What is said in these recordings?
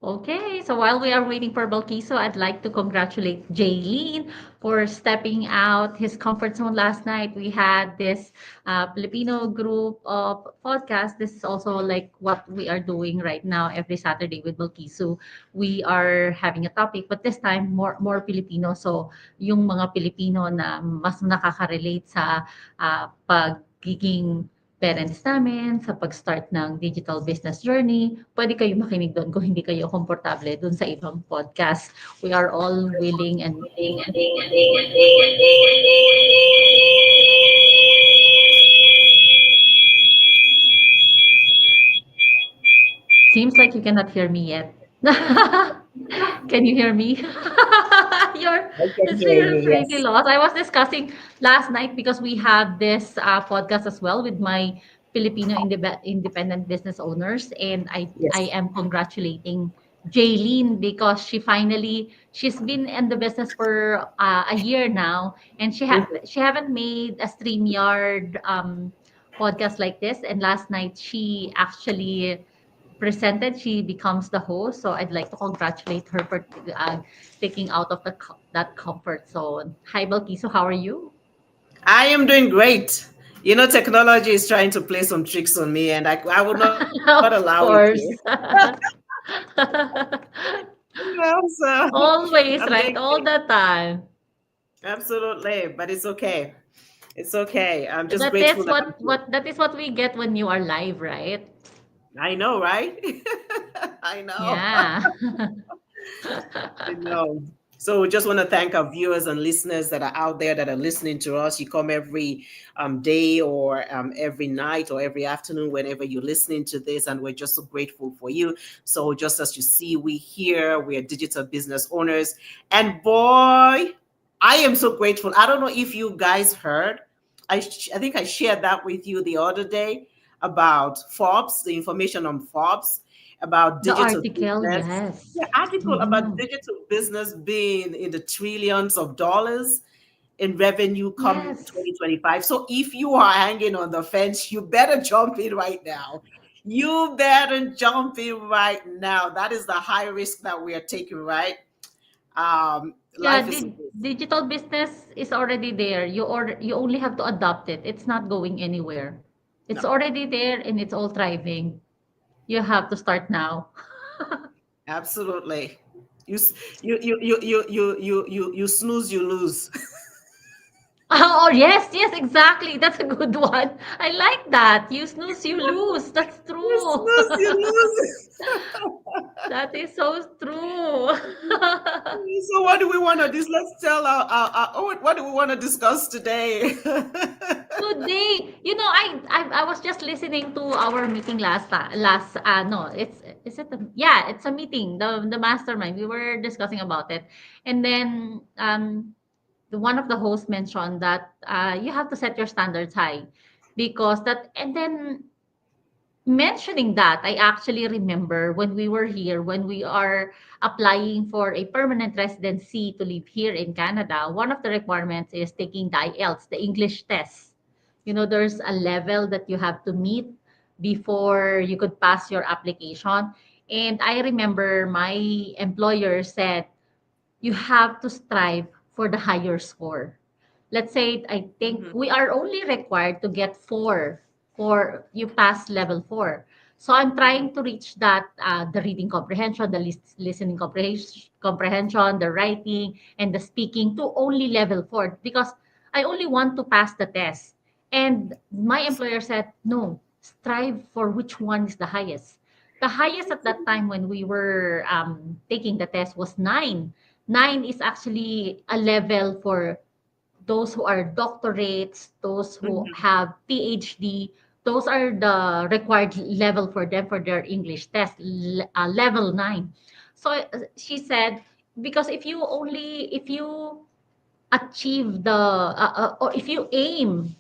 Okay, so while we are waiting for Balkiso, I'd like to congratulate Jaylene for stepping out his comfort zone last night. We had this Filipino group of podcast. This is also like what we are doing right now every Saturday with Balkiso. We are having a topic, but this time more Filipino. So yung mga Pilipino na mas nakaka-relate sa pagiging parents namin sa pag-start ng digital business journey. Pwede kayo makinig doon kung hindi kayo komportable doon sa ibang podcast. We are all willing and seems like you cannot hear me yet. Can you hear me? You're I can it's hear really you, pretty yes. lost. I was discussing last night because we have this podcast as well with my Filipino independent business owners, and I Yes. am congratulating Jaylene because she's been in the business for a year now, and Mhm. she haven't made a StreamYard podcast like this. And last night she actually presented, she becomes the host. So I'd like to congratulate her for taking out of that comfort zone. Hi, Balkiso, how are you? I am doing great. You know, technology is trying to play some tricks on me, and I would not allow it Of to. course. So I'm Always, doing right? great. All the time. Absolutely, but it's okay. It's okay. I'm just That grateful is that I'm here. that is what we get when you are live, right? I know, right? I know. Yeah. I know. So we just want to thank our viewers and listeners that are out there that are listening to us. You come every day or every night or every afternoon whenever you're listening to this, and we're just so grateful for you. So just as you see, we are digital business owners, and boy, I am so grateful. I don't know if you guys heard. I think I shared that with you the other day about Forbes, the information on Forbes about The digital article, business, yes. the article about Mhm. digital business being in the trillions of dollars in revenue come Yes. 2025. So if you are hanging on the fence, you better jump in right now. You better jump in right now. That is the high risk that we are taking, right? Yeah, Life is a risk. digital business is already there. You only have to adopt it. It's not going anywhere. It's No, already there and it's all thriving. You have to start now. absolutely. You s- you snooze, you lose. Oh, yes, yes, exactly. That's a good one. I like that. You snooze, you lose. That's You true. snooze, you lose. That is so true. So what do we want to dis? Let's tell what do we want to discuss today? Today, I was just listening to our meeting last no, it's is it a, yeah, it's a meeting, the mastermind. We were discussing about it. And then one of the hosts mentioned that you have to set your standards high because that and then mentioning that, I actually remember when we were here, when we are applying for a permanent residency to live here in Canada, one of the requirements is taking the IELTS, the English test. There's a level that you have to meet before you could pass your application. And I remember my employer said, you have to strive for the higher score. Let's say I think Mhm. we are only required to get four for you pass level four. So I'm trying to reach that the reading comprehension, the listening comprehension, the writing, and the speaking to only level four because I only want to pass the test. And my employer said, no, strive for which one is the highest. The highest at that time when we were taking the test was nine. Nine is actually a level for those who are doctorates, those who Mhm. have PhD. Those are the required level for them for their English test, level nine. So she said, because if you achieve or if you aim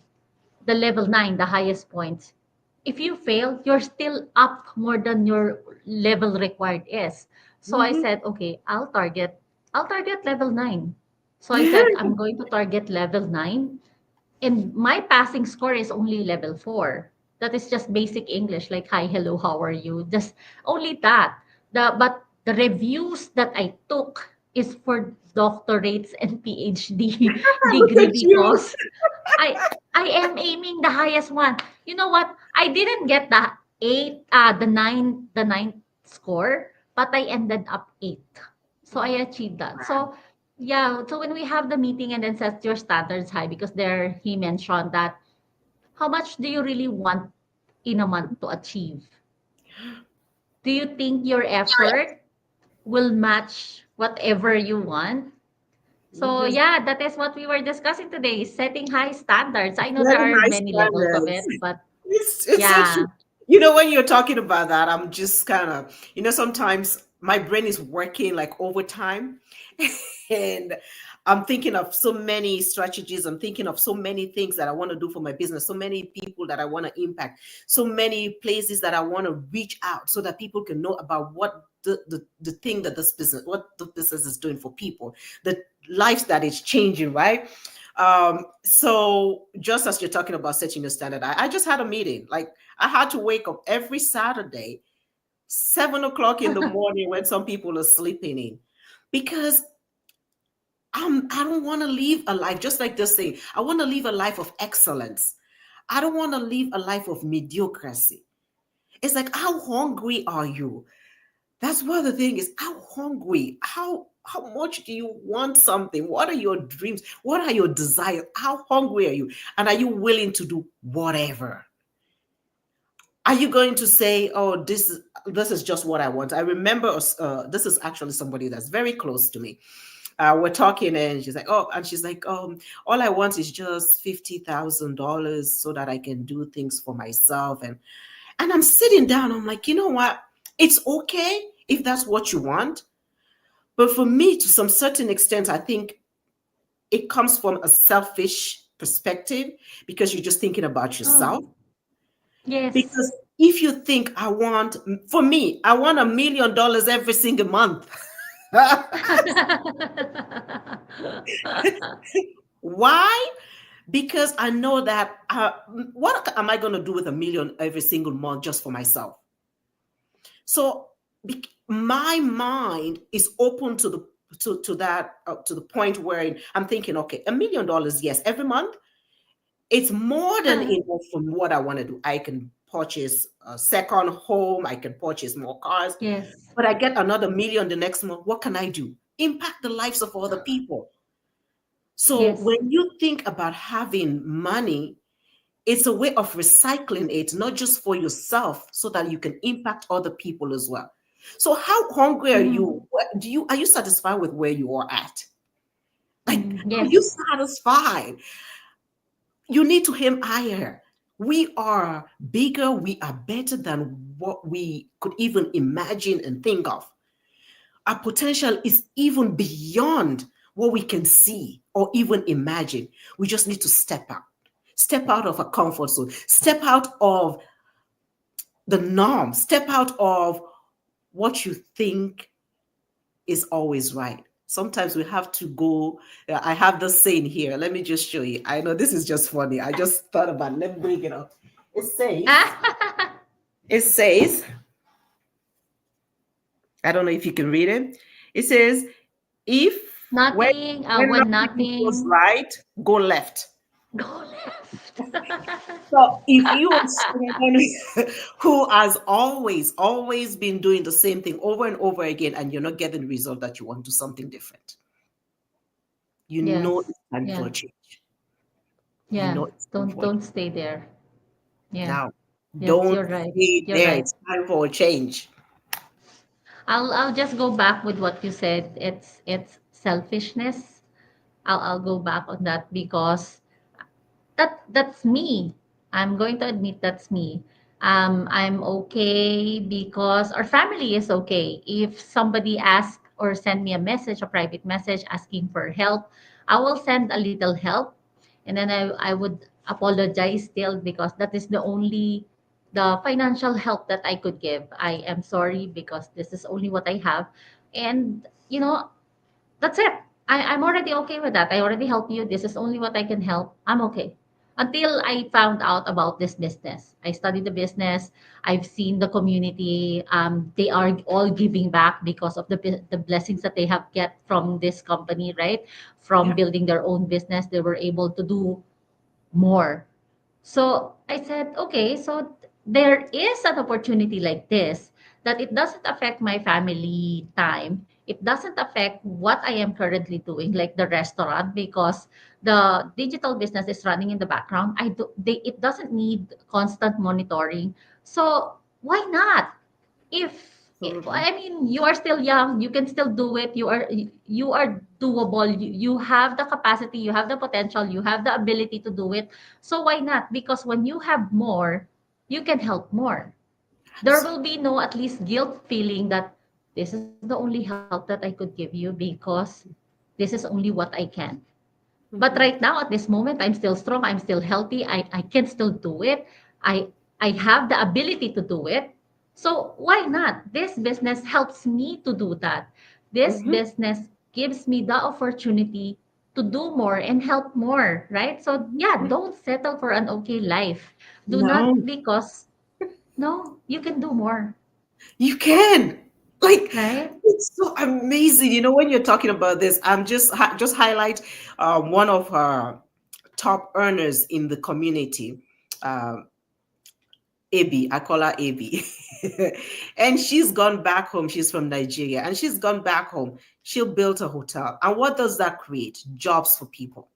the level nine, the highest points, if you fail, you're still up more than your level required is. So I Mhm. said, okay, I'll target level nine. So I said, I'm going to target level nine. And my passing score is only level four. That is just basic English, like hi, hello, how are you? Just only that. But the reviews that I took is for doctorates and PhD Look degree at you. because I I am aiming the highest one. You know what? I didn't get the ninth score, but I ended up eight. So I achieved that. So yeah, so when we have the meeting and then set your standards high, because there he mentioned that how much do you really want in a month to achieve? Do you think your effort will match whatever you want? So Mhm. yeah, that is what we were discussing today, setting high standards. I know there Very are nice many levels of standards. it, but It's so true. yeah. You know, when you're talking about that, I'm just kind of, sometimes my brain is working like overtime. And I'm thinking of so many strategies. I'm thinking of so many things that I want to do for my business, so many people that I want to impact, so many places that I want to reach out so that people can know about what the thing that this business, what the business is doing for people, the lives that it's changing, right? So just as you're talking about setting your standard, I just had a meeting. Like I had to wake up every Saturday, 7 o'clock in the morning when some people are sleeping in, because I don't want to live a life just like this thing. I want to live a life of excellence. I don't want to live a life of mediocrity. It's like, how hungry are you? That's what the thing is. How hungry? How much do you want something? What are your dreams? What are your desires? How hungry are you? And are you willing to do whatever? Are you going to say, "Oh, this is just what I want"? I remember this is actually somebody that's very close to me. We're talking, and she's like, "Oh," and she's like, all I want is just $50,000 so that I can do things for myself." And I'm sitting down. I'm like, you know what? It's okay if that's what you want. But for me, to some certain extent, I think it comes from a selfish perspective because you're just thinking about yourself. Oh, yes. Because if you think for me, I want $1 million every single month. Why? Because I know that what am I going to do with 1 million every single month just for myself? So my mind is open to that to the point where I'm thinking, okay, $1 million, yes, every month. It's more than enough from what I want to do. I can purchase a second home, I can purchase more cars, Yes. but I get another million the next month. What can I do? Impact the lives of other people. So Yes. when you think about having money, it's a way of recycling it, not just for yourself, so that you can impact other people as well. So how hungry are Mm, you? Are you satisfied with where you are at? Like, are you yes. satisfied? You need to aim higher. We are bigger, we are better than what we could even imagine and think of. Our potential is even beyond what we can see or even imagine. We just need to step out of a comfort zone, step out of the norm, step out of what you think is always right. Sometimes we have to go. I have this saying here. Let me just show you. I know this is just funny. I just thought about it. Let me bring it up. It says, it says, I don't know if you can read it. It says, if when Nothing, when when nothing goes nothing right, go left. go left. So if you are someone who has always been doing the same thing over and over again, and you're not getting the result that you want, do something different. You know Yes. it's time for Yeah. a change. You Yeah. know it's time Don't for a change. don't stay there. Yeah. Now, Yes, don't you're right. stay You're there. right. It's time for a change. I'll just go back with what you said. It's selfishness. I'll go back on that because that's me. I'm going to admit that's me. I'm okay because our family is okay. If somebody asks or send me a message, a private message asking for help, I will send a little help, and then I would apologize still because that is the financial help that I could give. I am sorry because this is only what I have, and that's it. I'm already okay with that. I already helped you. This is only what I can help. I'm okay. until I found out about this business. I studied the business. I've seen the community. They are all giving back because of the blessings that they have get from this company, right? From Yeah. building their own business, they were able to do more. So I said, okay, so there is an opportunity like this that it doesn't affect my family time. It doesn't affect what I am currently doing, like the restaurant, because the digital business is running in the background. It doesn't need constant monitoring. So why not? Absolutely. I mean, you are still young, you can still do it. You are doable. You have the capacity, you have the potential, you have the ability to do it. So why not? Because when you have more, you can help more. There will be no at least guilt feeling that this is the only help that I could give you because this is only what I can. But right Mhm. now, at this moment, I'm still strong. I'm still healthy. I can still do it. I I have the ability to do it. So why not? This business helps me to do that. This Mhm. business gives me the opportunity to do more and help more, right? So yeah, don't settle for an okay life. Do not No, because no, you can do more, you can. Like, right? it's so amazing. When you're talking about this, I'm just highlight one of our top earners in the community. Uh, AB, I call her AB. And she's gone back home. She's from Nigeria and she's gone back home. She built a hotel. And what does that create? Jobs for people,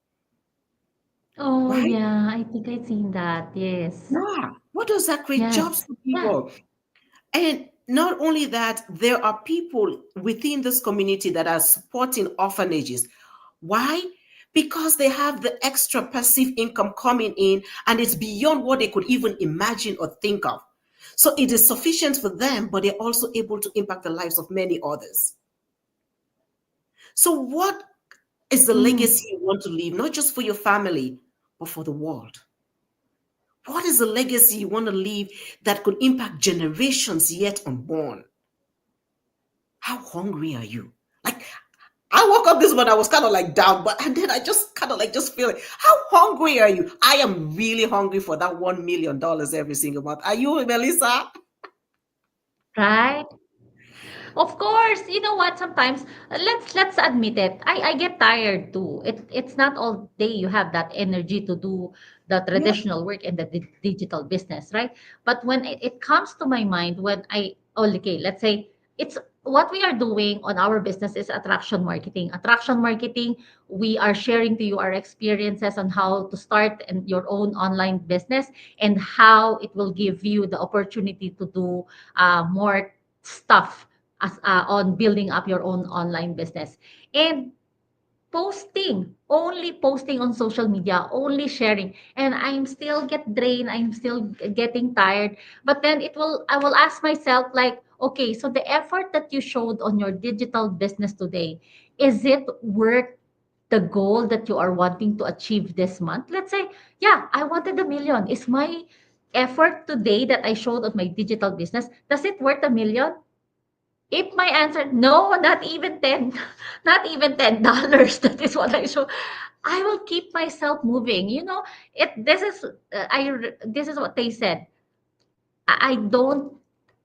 Oh right? yeah, I think I've seen that. Yes. Yeah. What does that create? Jobs Yes. for Yeah. people. And not only that, there are people within this community that are supporting orphanages. Why? Because they have the extra passive income coming in and it's beyond what they could even imagine or think of. So it is sufficient for them, but they're also able to impact the lives of many others. So, what is the Mm. legacy you want to leave, not just for your family, but for the world? What is the legacy you want to leave that could impact generations yet unborn? How hungry are you? Like, I woke up this morning, I was kind of like down, but and then I just kind of like just feeling, how hungry are you? I am really hungry for that $1 million every single month. Are you, Melissa? Right? Of course, you know what? Sometimes let's admit it. I get tired too. It's not all day you have that energy to do the Yeah. traditional work and the digital business, right? But when it comes to my mind, when okay, let's say it's what we are doing on our business is attraction marketing. Attraction marketing, we are sharing to you our experiences on how to start your own online business and how it will give you the opportunity to do more stuff on building up your own online business. And only posting on social media, only sharing. And I'm still get drained, I'm still getting tired. But then I will ask myself like, okay, so the effort that you showed on your digital business today, is it worth the goal that you are wanting to achieve this month? Let's say, yeah, I wanted 1 million. Is my effort today that I showed on my digital business, does it worth 1 million? If my answer, no, not even 10, not even $10, that is what I show. I will keep myself moving. This is what they said. I don't,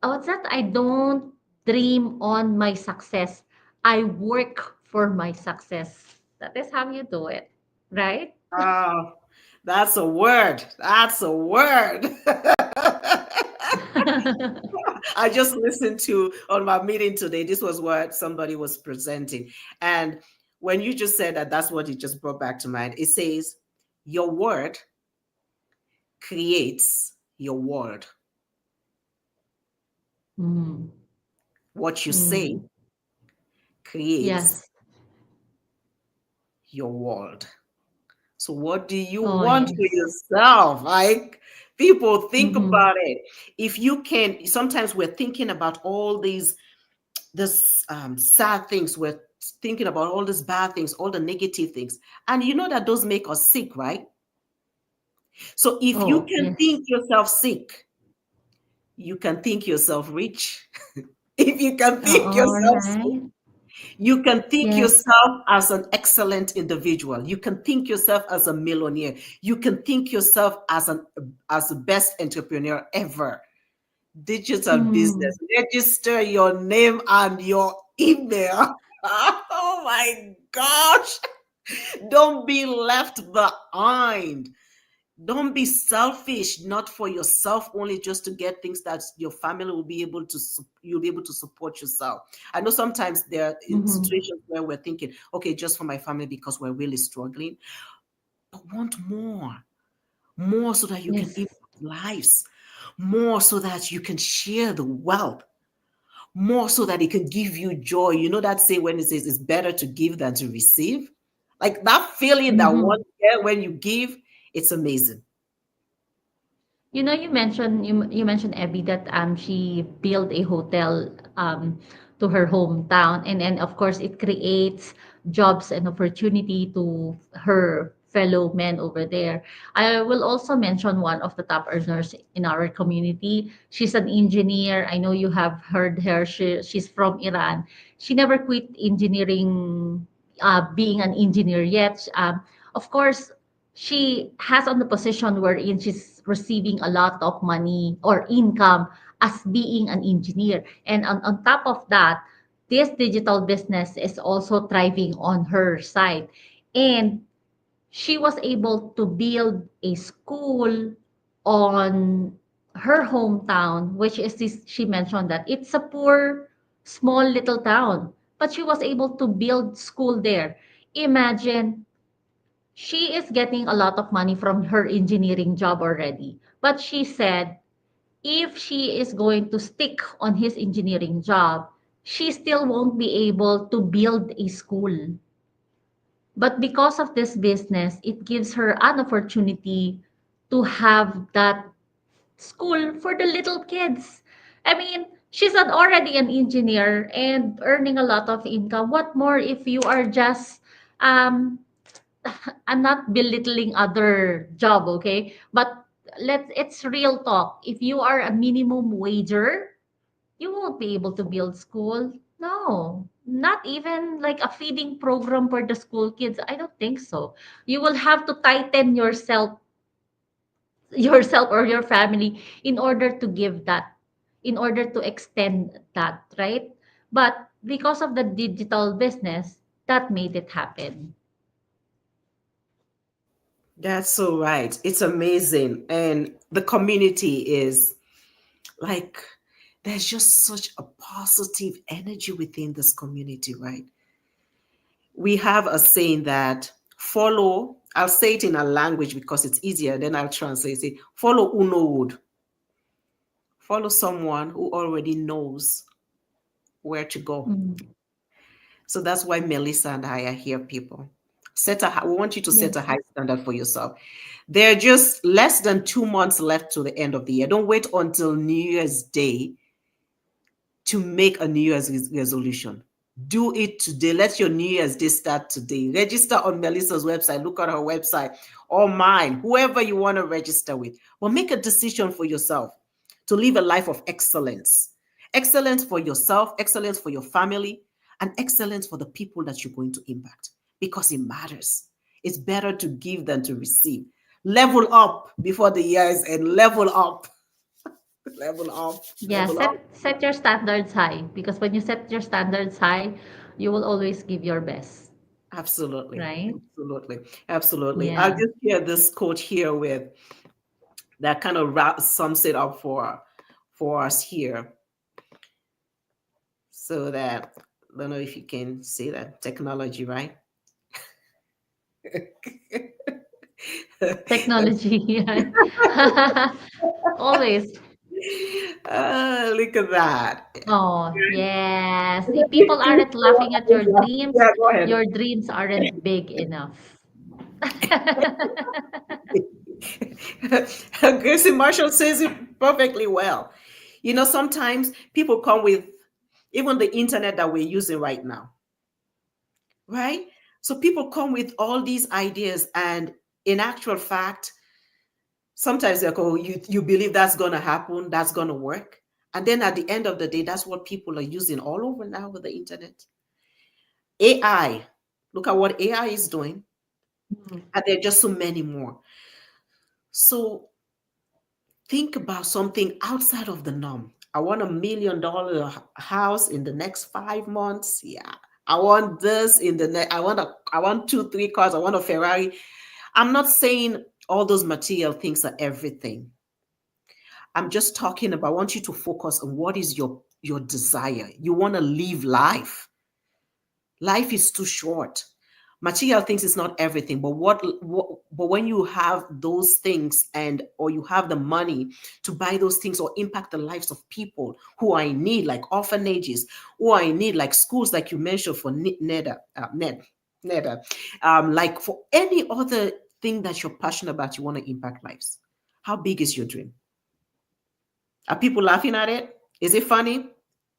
what's that? I don't dream on my success. I work for my success. That is how you do it, right? Oh, that's a word. That's a word. I just listened to on my meeting today. This was what somebody was presenting. And when you just said that, that's what it just brought back to mind. It says, your word creates your world. Mm, What you say mm, creates yes. your world. So, what do you Oh, want for yes. yourself? Like, people think Mm-hmm. about it. If you can, sometimes we're thinking about all these this sad things. We're thinking about all these bad things, all the negative things, and you know that those make us sick, right? So, if you Oh, can yes. think yourself sick, you can think yourself rich. If you can think All yourself sick, right. You can think Yes. yourself as an excellent individual. You can think yourself as a millionaire. You can think yourself as the best entrepreneur ever. Digital Mm. business. Register your name and your email. Oh my gosh. Don't be left behind. Don't be selfish, not for yourself only, just to get things that your family will be able to you'll be able to support yourself. I know sometimes there are in Mhm. situations where we're thinking, okay, just for my family because we're really struggling, but want more so that you can Yes. impact lives, more so that you can share the wealth, more so that it can give you joy. You know that saying when it says it's better to give than to receive? Like that feeling that one Mhm. get when you give, it's amazing. You mentioned Abby that she built a hotel to her hometown, and of course it creates jobs and opportunity to her fellow men over there. I will also mention one of the top earners in our community. She's an engineer. I know you have heard her. She's from Iran. She never quit engineering, being an engineer yet. Of course, she has on the position wherein she's receiving a lot of money or income as being an engineer. And on top of that, this digital business is also thriving on her side. And she was able to build a school on her hometown, which is this, she mentioned that it's a poor, small little town, but she was able to build school there. Imagine, she is getting a lot of money from her engineering job already. But she said if she is going to stick on his engineering job, she still won't be able to build a school. But because of this business, it gives her an opportunity to have that school for the little kids. I mean, she's already an engineer and earning a lot of income. What more if you are just um I'm not belittling other job, okay? But it's real talk. If you are a minimum wager, you won't be able to build school. No, not even like a feeding program for the school kids. I don't think so. You will have to tighten yourself or your family in order to give that, in order to extend that, right? But because of the digital business, that made it happen. That's so right. It's amazing. And the community is like, there's just such a positive energy within this community, right? We have a saying that follow, I'll say it in a language because it's easier, then I'll translate it. Follow Uno would. Follow someone who already knows where to go. Mm. So that's why Melissa and I are here, people. We want you to set a Yes. high standard for yourself. There are just less than 2 months left to the end of the year. Don't wait until New Year's Day to make a New Year's resolution. Do it today. Let your New Year's Day start today. Register on Melissa's website. Look at her website or mine, whoever you want to register with. But make a decision for yourself to live a life of excellence. Excellence for yourself, excellence for your family, and excellence for the people that you're going to impact because it matters. It's better to give than to receive. Level up before the years and level up, level up, Yeah, level up. set your standards high because when you set your standards high, you will always give your best, Absolutely. right? Absolutely. Absolutely. I'll Yeah. just share this quote here with that kind of sums it up for us here. So that I don't know if you can see that technology, right? Technology. Yeah. Always. Look at that. Oh, yes. If people aren't laughing at your dreams, Yeah, go ahead. your dreams aren't big enough. Gracie Marshall says it perfectly well. You know, sometimes people come with even the internet that we're using right now, right? So people come with all these ideas, and in actual fact, sometimes they're like, oh, you believe that's gonna happen, that's gonna work. And then at the end of the day, that's what people are using all over now with the internet. AI. Look at what AI is doing. Mm. And there are just so many more. So think about something outside of the norm. I want $1 million house in the next 5 months. Yeah. I want this in the next. I want two, three cars. I want a Ferrari. I'm not saying all those material things are everything. I'm just talking about, I want you to focus on what is your desire. You want to live life. Life is too short. Material things is not everything, but but when you have those things, and or you have the money to buy those things or impact the lives of people who are in need, like orphanages, who are in need, like schools, like you mentioned for NEDA, like for any other thing that you're passionate about, you want to impact lives. How big is your dream? Are people laughing at it? Is it funny?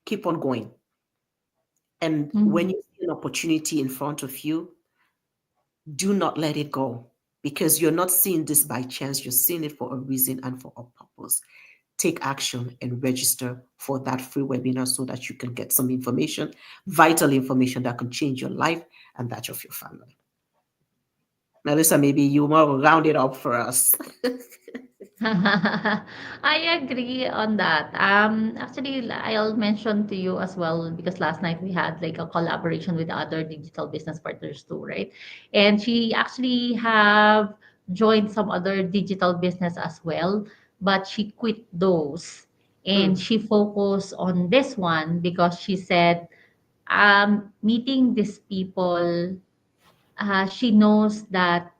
Keep on going. And when Mhm. you see an opportunity in front of you, do not let it go, because you're not seeing this by chance. You're seeing it for a reason and for a purpose. Take action and register for that free webinar so that you can get some information, vital information that can change your life and that of your family. Melissa, maybe you will round it up for us. I agree on that. Actually, I'll mention to you as well because last night we had like a collaboration with other digital business partners too, right? And she actually have joined some other digital business as well, but she quit those and Mm, she focused on this one because she said, meeting these people, she knows that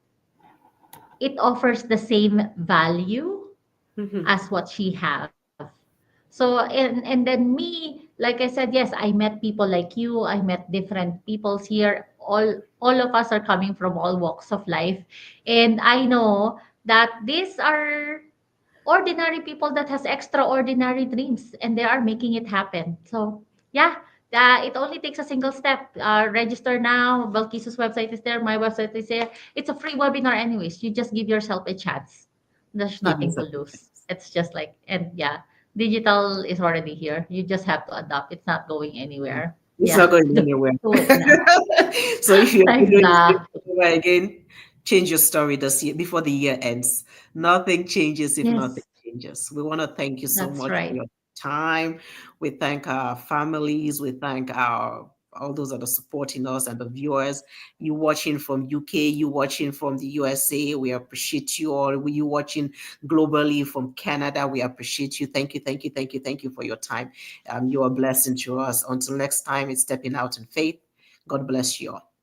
it offers the same value mhm, as what she have. So and then me, like I said, yes, I met people like you. I met different peoples here. All of us are coming from all walks of life, and I know that these are ordinary people that has extraordinary dreams, and they are making it happen. So yeah. It only takes a single step. Register now. Balkiso's website is there. My website is there. It's a free webinar, anyways. You just give yourself a chance. There's give nothing to yourself a lose. chance. It's just like, and yeah, digital is already here. You just have to adapt. It's not going anywhere. It's not Yeah, going anywhere. do it now. So if you're doing the same Exactly. thing over again, change your story this year before the year ends. Nothing changes if nothing Yes, changes. We want to thank you so that's much for right. your time. We thank our families. We thank our all those that are supporting us and the viewers. You watching from UK, you watching from the USA. We appreciate you all. You watching globally from Canada. We appreciate you. Thank you, thank you, thank you, thank you for your time. You are a blessing to us. Until next time, it's stepping out in faith. God bless you all.